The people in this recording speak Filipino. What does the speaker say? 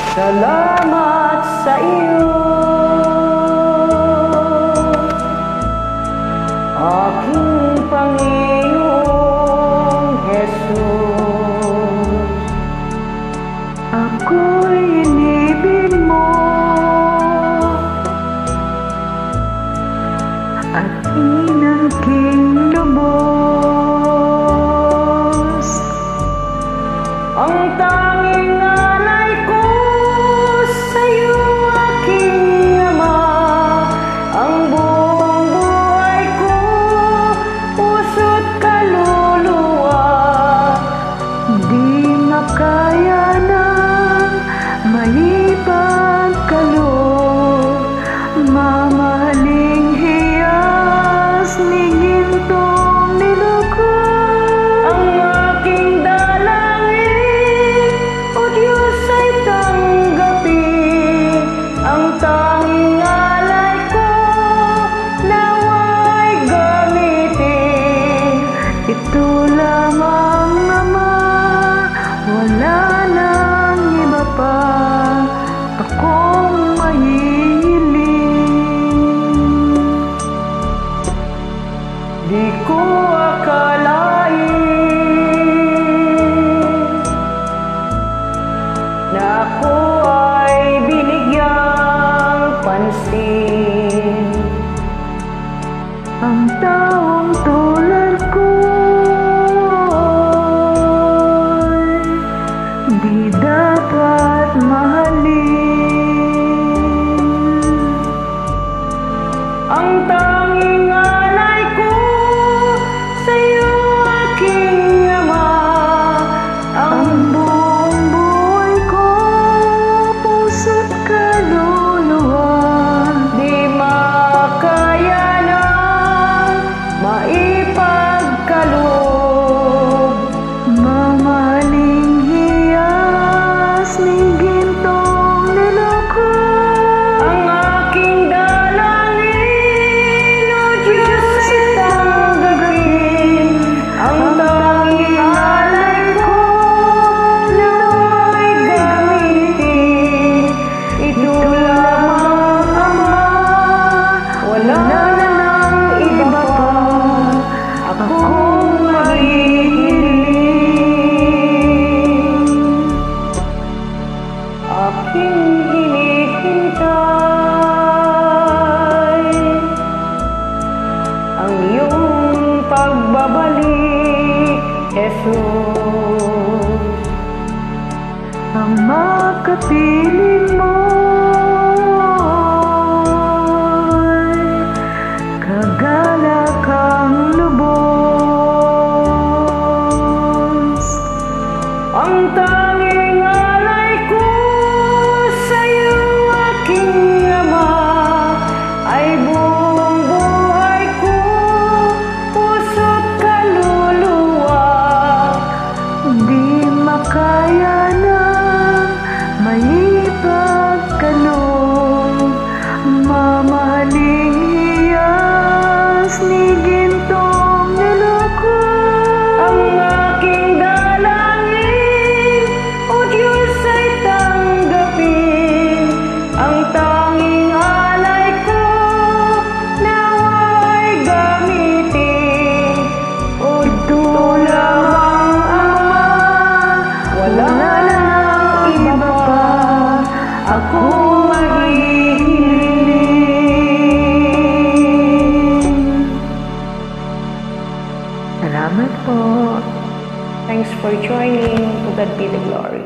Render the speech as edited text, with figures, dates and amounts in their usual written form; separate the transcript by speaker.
Speaker 1: Salamat sa iyo, aking Panginoong Jesus.
Speaker 2: Ako'y inibig mo at inangking lubos.
Speaker 1: Ang tanging alay ko sa'yo, aking Ama, ang buong buhay ko, puso't kaluluwa.
Speaker 2: Di makaya ng maipagkaloob, mamahaling hiyas ni gintong niluko.
Speaker 1: Ang aking dalangin, O Diyos, ay tanggapin. Ang tanging alay ko, nawa'y gamitin.
Speaker 2: Ito lamang, Ama, wala nang iba pa akong mahihiling.
Speaker 1: Di ko akalain na ako ay binigyang pansin.
Speaker 2: Ang taong tulad ko'y di dapat mahalin.
Speaker 1: Ang tanging alay ko sa'yo, aking Ama, ang
Speaker 2: Ang buong buhay ko, puso't kaluluwa.
Speaker 1: di makaya ng maipagkaloob.
Speaker 2: Mamahaling hiyas ni gintong niluko.
Speaker 1: Ang aking dalangin, O Diyos, ay tanggapin. Ang tanging alay ko, nawa'y gamitin. Ito lamang, Ama, wala nang iba pa akong mahihiling. Aking hinihintay ang iyong pagbabalik, Jesus.
Speaker 2: Ang makapiling mo'y kagalakang lubos.
Speaker 1: Ang tanging alay ko sa'yo, aking Ama, ay buong buhay ko, puso't kaluluwa.
Speaker 2: Di makaya ng maipagkaloob, mamahaling hiyas ni gintong niluko.
Speaker 1: Ang aking dalangin, O Diyos, ay tanggapin. Ang tanging alay ko, nawa'y gamitin. Ito lamang, Ama, wala nang iba pa akong mahihiling.
Speaker 2: Salamat po.
Speaker 1: Thanks for joining. To God be the glory.